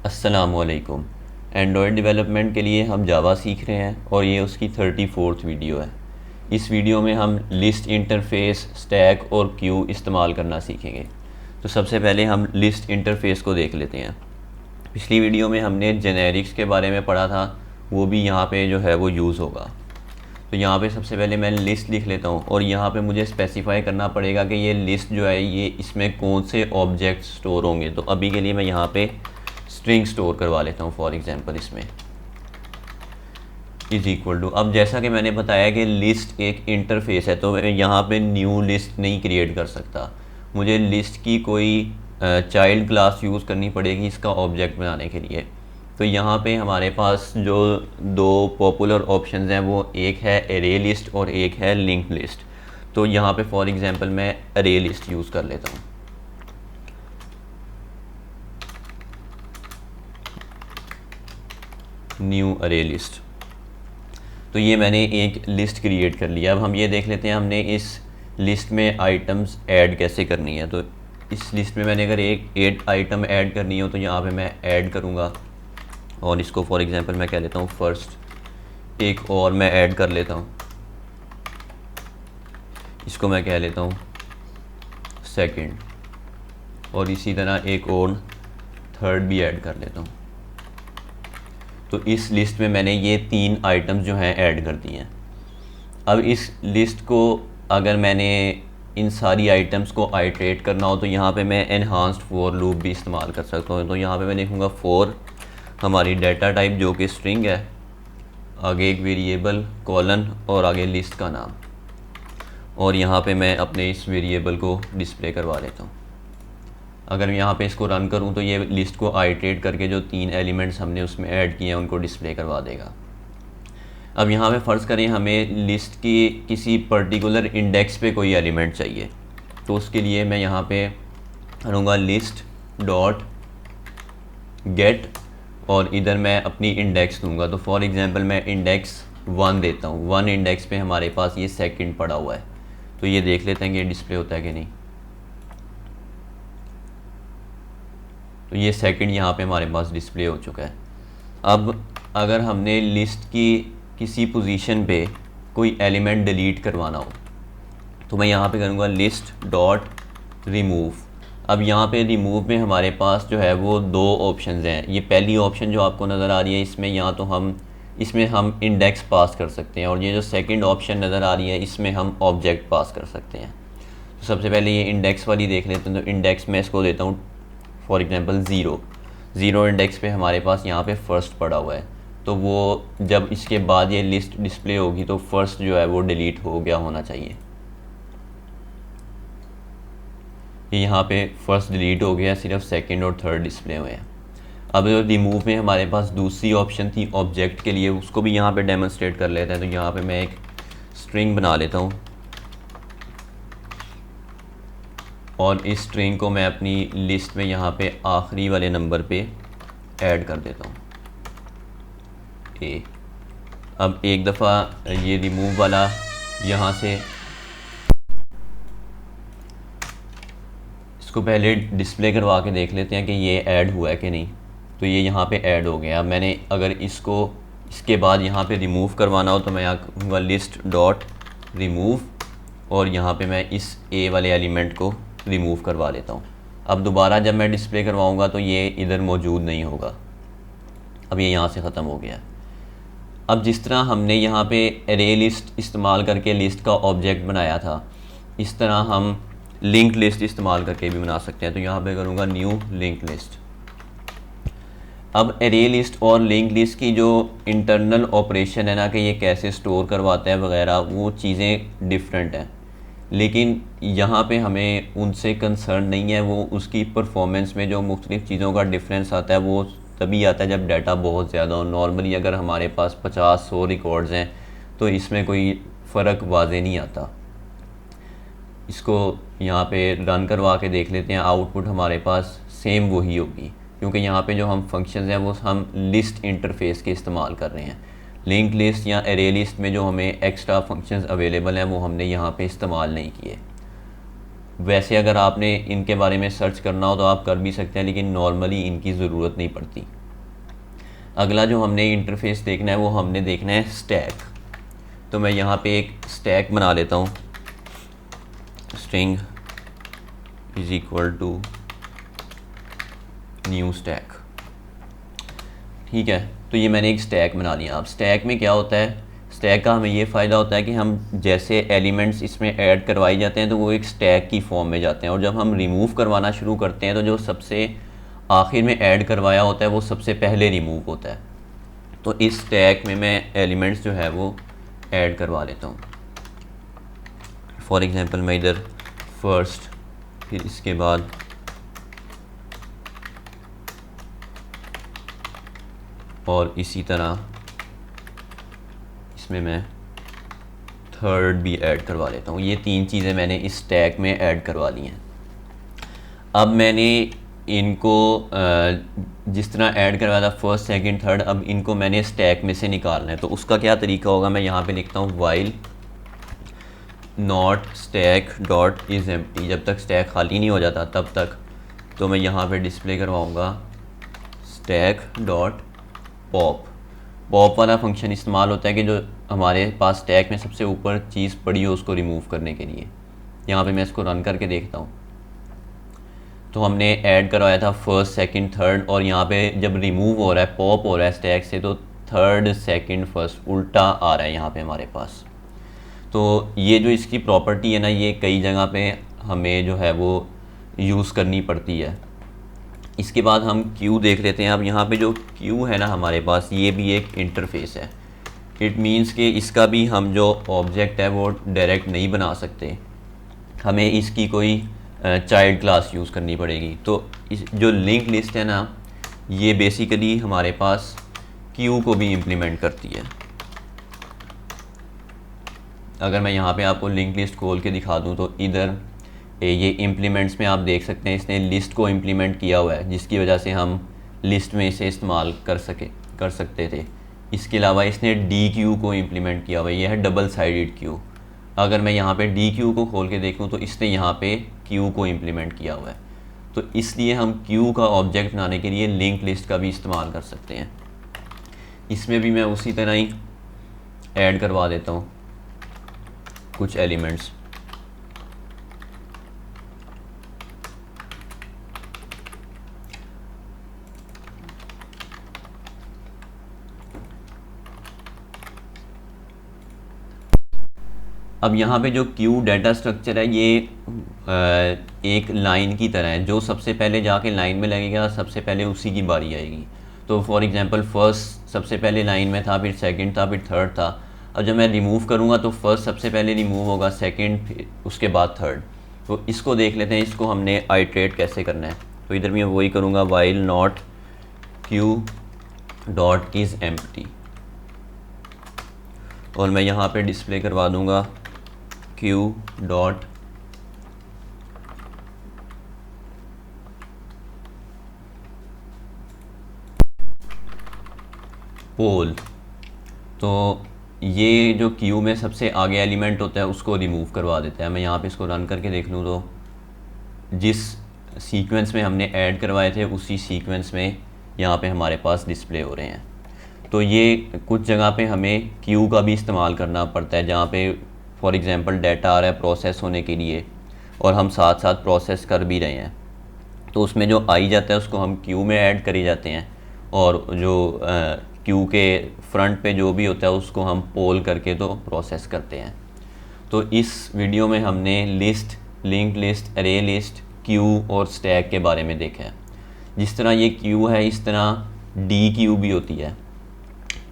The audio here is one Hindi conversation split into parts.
अस्सलामुअलैकुम। एंड्रॉयड डेवलपमेंट के लिए हम जावा सीख रहे हैं और ये उसकी 34th वीडियो है। इस वीडियो में हम लिस्ट इंटरफ़ेस, स्टैक और क्यू इस्तेमाल करना सीखेंगे। तो सबसे पहले हम लिस्ट इंटरफ़ेस को देख लेते हैं। पिछली वीडियो में हमने जेनेरिक्स के बारे में पढ़ा था, वो भी यहाँ पे जो है वो यूज़ होगा। तो यहाँ पे सबसे पहले मैं लिस्ट लिख लेता हूँ और यहाँ पे मुझे स्पेसिफ़ाई करना पड़ेगा कि ये लिस्ट जो है ये इसमें कौन से ऑब्जेक्ट स्टोर होंगे। तो अभी के लिए मैं यहाँ पे स्ट्रिंग स्टोर करवा लेता हूँ। फॉर एग्जांपल इसमें इज़ इक्वल टू, अब जैसा कि मैंने बताया कि लिस्ट एक इंटरफेस है, तो मैं यहाँ पे न्यू लिस्ट नहीं क्रिएट कर सकता। मुझे लिस्ट की कोई चाइल्ड क्लास यूज़ करनी पड़ेगी इसका ऑब्जेक्ट बनाने के लिए। तो यहाँ पे हमारे पास जो दो पॉपुलर ऑप्शंस हैं वो एक है एरे लिस्ट और एक है लिंक्ड लिस्ट। तो यहाँ पे फॉर एग्जांपल मैं एरे लिस्ट यूज़ कर लेता हूँ। न्यू अरे लिस्ट। तो ये मैंने एक लिस्ट क्रिएट कर लिया। अब हम ये देख लेते हैं हमने इस लिस्ट में आइटम्स ऐड कैसे करनी है। तो इस लिस्ट में मैंने अगर एक 8 आइटम ऐड करनी हो तो यहाँ पे मैं ऐड करूँगा और इसको फॉर एग्जांपल मैं कह लेता हूँ फर्स्ट। एक और मैं ऐड कर लेता हूँ, इसको मैं कह लेता हूँ सेकंड, और इसी तरह एक और थर्ड भी ऐड कर लेता हूँ। तो इस लिस्ट में मैंने ये 3 आइटम्स जो हैं ऐड कर दिए हैं। अब इस लिस्ट को अगर मैंने इन सारी आइटम्स को आइटरेट करना हो तो यहाँ पे मैं एनहांस्ड फॉर लूप भी इस्तेमाल कर सकता हूँ। तो यहाँ पे मैं लिखूँगा फॉर हमारी डाटा टाइप जो कि स्ट्रिंग है, आगे एक वेरिएबल कॉलन और आगे लिस्ट का नाम, और यहाँ पे मैं अपने इस वेरिएबल को डिस्प्ले करवा लेता हूँ। अगर मैं यहाँ पे इसको रन करूँ तो ये लिस्ट को आइटरेट करके जो 3 एलिमेंट्स हमने उसमें ऐड किए हैं उनको डिस्प्ले करवा देगा। अब यहाँ पे फ़र्ज़ करें हमें लिस्ट की किसी पर्टिकुलर इंडेक्स पे कोई एलिमेंट चाहिए, तो उसके लिए मैं यहाँ पे करूँगा लिस्ट डॉट गेट और इधर मैं अपनी इंडेक्स दूँगा। तो फॉर एग्ज़ाम्पल मैं इंडेक्स 1 देता हूँ। 1 इंडेक्स पे हमारे पास ये सेकंड पड़ा हुआ है। तो ये देख लेते हैं कि ये डिस्प्ले होता है कि नहीं। तो ये सेकंड यहाँ पे हमारे पास डिस्प्ले हो चुका है। अब अगर हमने लिस्ट की किसी पोजीशन पे कोई एलिमेंट डिलीट करवाना हो तो मैं यहाँ पे करूँगा लिस्ट डॉट रिमूव। अब यहाँ पे रिमूव में हमारे पास जो है वो 2 ऑप्शंस हैं। ये पहली ऑप्शन जो आपको नज़र आ रही है इसमें या तो हम इसमें हम इंडेक्स पास कर सकते हैं, और ये जो सेकंड ऑप्शन नज़र आ रही है इसमें हम ऑब्जेक्ट पास कर सकते हैं। तो सबसे पहले ये इंडेक्स वाली देख लेते हैं। तो इंडेक्स में इसको देता हूँ फॉर एग्जांपल 0 इंडेक्स पे हमारे पास यहाँ पे फ़र्स्ट पड़ा हुआ है। तो वो जब इसके बाद ये लिस्ट डिस्प्ले होगी तो फर्स्ट जो है वो डिलीट हो गया होना चाहिए। यहाँ पे फर्स्ट डिलीट हो गया, सिर्फ सेकंड और थर्ड डिस्प्ले हुए हैं। अब रिमूव में हमारे पास दूसरी ऑप्शन थी ऑब्जेक्ट के लिए, उसको भी यहाँ पे डेमोन्स्ट्रेट कर लेते हैं। तो यहाँ पे मैं एक स्ट्रिंग बना लेता हूँ और इस स्ट्रिंग को मैं अपनी लिस्ट में यहाँ पे आखिरी वाले नंबर पे ऐड कर देता हूँ ए। अब एक दफ़ा ये रिमूव वाला यहाँ से इसको पहले डिस्प्ले करवा के देख लेते हैं कि ये ऐड हुआ है कि नहीं। तो ये यहाँ पे ऐड हो गया। मैंने अगर इसको इसके बाद यहाँ पे रिमूव करवाना हो तो मैं यहाँ कहूँगा लिस्ट डॉट रिमूव और यहाँ पे मैं इस ए वाले एलिमेंट को रिमूव करवा लेता हूँ। अब दोबारा जब मैं डिस्प्ले करवाऊँगा तो ये इधर मौजूद नहीं होगा। अब ये यहाँ से ख़त्म हो गया। अब जिस तरह हमने यहाँ पे एरे लिस्ट इस्तेमाल करके लिस्ट का ऑब्जेक्ट बनाया था, इस तरह हम लिंक्ड लिस्ट इस्तेमाल करके भी बना सकते हैं। तो यहाँ पे करूँगा न्यू लिंक्ड लिस्ट। अब एरे लिस्ट और लिंक्ड लिस्ट की जो इंटरनल ऑपरेशन है ना कि ये कैसे स्टोर करवाता है वगैरह, वो चीज़ें डिफरेंट हैं, लेकिन यहाँ पे हमें उनसे कंसर्न नहीं है। वो उसकी परफॉर्मेंस में जो मुख्तलिफ़ चीज़ों का डिफरेंस आता है वो तभी आता है जब डाटा बहुत ज़्यादा हो। नॉर्मली अगर हमारे पास 50-100 रिकॉर्ड्स हैं तो इसमें कोई फ़र्क वाज़े नहीं आता। इसको यहाँ पे रन करवा के देख लेते हैं। आउटपुट हमारे पास सेम वही होगी, क्योंकि यहाँ पे जो हम फंक्शंस हैं वो हम लिस्ट इंटरफेस के इस्तेमाल कर रहे हैं। लिंक लिस्ट या एरे लिस्ट में जो हमें एक्स्ट्रा फंक्शंस अवेलेबल हैं वो हमने यहाँ पे इस्तेमाल नहीं किए। वैसे अगर आपने इनके बारे में सर्च करना हो तो आप कर भी सकते हैं, लेकिन नॉर्मली इनकी ज़रूरत नहीं पड़ती। अगला जो हमने इंटरफेस देखना है वो हमने देखना है स्टैक। तो मैं यहाँ पे एक स्टैक बना लेता हूँ, string is equal to new stack. ठीक है, तो ये मैंने एक स्टैक बना लिया। अब स्टैक में क्या होता है, स्टैक का हमें ये फ़ायदा होता है कि हम जैसे एलिमेंट्स इसमें ऐड करवाए जाते हैं तो वो एक स्टैक की फॉर्म में जाते हैं, और जब हम रिमूव करवाना शुरू करते हैं तो जो सबसे आखिर में ऐड करवाया होता है वो सबसे पहले रिमूव होता है। तो इस स्टैक में मैं एलिमेंट्स जो है वो ऐड करवा लेता हूँ। फॉर एग्ज़ाम्पल मैं इधर फर्स्ट, फिर इसके बाद और इसी तरह इसमें मैं थर्ड भी ऐड करवा लेता हूँ। ये 3 चीज़ें मैंने इस स्टैक में ऐड करवा ली हैं। अब मैंने इनको जिस तरह ऐड करवाया था फर्स्ट सेकंड थर्ड, अब इनको मैंने स्टैक में से निकालना है। तो उसका क्या तरीका होगा, मैं यहाँ पे लिखता हूँ while not stack dot is empty. जब तक स्टैक खाली नहीं हो जाता तब तक तो मैं यहाँ पे डिस्प्ले करवाऊँगा स्टैक डॉट पॉप। पॉप वाला फंक्शन इस्तेमाल होता है कि जो हमारे पास स्टैक में सबसे ऊपर चीज़ पड़ी हो उसको रिमूव करने के लिए। यहाँ पे मैं इसको रन करके देखता हूँ तो हमने ऐड करवाया था फर्स्ट सेकंड थर्ड, और यहाँ पे जब रिमूव हो रहा है, पॉप हो रहा है स्टैक से, तो थर्ड सेकंड फर्स्ट उल्टा आ रहा है यहाँ पे हमारे पास। तो ये जो इसकी प्रॉपर्टी है ना, ये कई जगह पे हमें जो है वो यूज़ करनी पड़ती है। इसके बाद हम क्यू देख लेते हैं। अब यहाँ पे जो क्यू है ना हमारे पास, ये भी एक इंटरफेस है। इट मीन्स कि इसका भी हम जो ऑब्जेक्ट है वो डायरेक्ट नहीं बना सकते, हमें इसकी कोई चाइल्ड क्लास यूज़ करनी पड़ेगी। तो इस जो लिंक लिस्ट है ना, ये बेसिकली हमारे पास क्यू को भी इम्प्लीमेंट करती है। अगर मैं यहाँ पे आपको लिंक लिस्ट खोल के दिखा दूँ तो इधर ये इम्प्लीमेंट्स में आप देख सकते हैं इसने लिस्ट को इम्प्लीमेंट किया हुआ है, जिसकी वजह से हम लिस्ट में इसे इस्तेमाल कर सकते थे। इसके अलावा इसने डी क्यू को इम्प्लीमेंट किया हुआ है, यह है डबल साइडेड क्यू। अगर मैं यहाँ पे डी क्यू को खोल के देखूँ तो इसने यहाँ पे क्यू को इम्प्लीमेंट किया हुआ है। तो इसलिए हम क्यू का ऑब्जेक्ट बनाने के लिए लिंक लिस्ट का भी इस्तेमाल कर सकते हैं। इसमें भी मैं उसी तरह ही ऐड करवा देता हूँ कुछ एलिमेंट्स। अब यहाँ पे जो क्यू डाटा स्ट्रक्चर है ये एक लाइन की तरह है, जो सबसे पहले जाके लाइन में लगेगा सबसे पहले उसी की बारी आएगी। तो फॉर एग्जांपल फर्स्ट सबसे पहले लाइन में था, फिर सेकंड था, फिर थर्ड था। अब जब मैं रिमूव करूँगा तो फर्स्ट सबसे पहले रिमूव होगा, सेकंड, फिर उसके बाद थर्ड। तो इसको देख लेते हैं, इसको हमने आइट्रेट कैसे करना है। तो इधर मैं वही करूँगा, while not Q dot is empty, और मैं यहाँ पे डिस्प्ले करवा दूँगा क्यू डॉट पोल। तो ये जो क्यू में सबसे आगे एलिमेंट होता है उसको रिमूव करवा देता है। मैं यहाँ पे इसको रन करके देख लूँ तो जिस सीक्वेंस में हमने ऐड करवाए थे उसी सीक्वेंस में यहाँ पे हमारे पास डिस्प्ले हो रहे हैं। तो ये कुछ जगह पे हमें क्यू का भी इस्तेमाल करना पड़ता है, जहाँ पे फॉर एग्ज़ाम्पल डाटा आ रहा है प्रोसेस होने के लिए और हम साथ साथ प्रोसेस कर भी रहे हैं, तो उसमें जो आई जाता है उसको हम क्यू में ऐड करे जाते हैं, और जो क्यू के फ्रंट पे जो भी होता है उसको हम पोल करके तो प्रोसेस करते हैं। तो इस वीडियो में हमने लिस्ट, लिंक लिस्ट, अरे लिस्ट, क्यू और स्टैक के बारे में देखा है। जिस तरह ये क्यू है इस तरह डी क्यू भी होती है।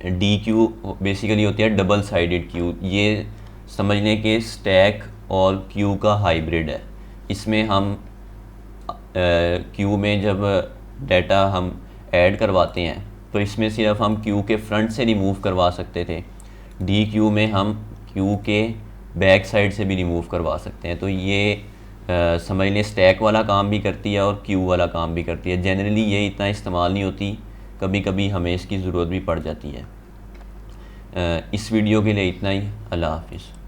डी क्यू बेसिकली होती है डबल साइडेड क्यू। ये समझ लें कि स्टैक और क्यू का हाइब्रिड है। इसमें हम क्यू में जब डाटा हम ऐड करवाते हैं तो इसमें सिर्फ हम क्यू के फ्रंट से रिमूव करवा सकते थे, डी क्यू में हम क्यू के बैक साइड से भी रिमूव करवा सकते हैं। तो ये समझ लें स्टैक वाला काम भी करती है और क्यू वाला काम भी करती है। जनरली ये इतना इस्तेमाल नहीं होती, कभी कभी हमें इसकी ज़रूरत भी पड़ जाती है। इस वीडियो के लिए इतना ही। अल्लाह हाफिज़।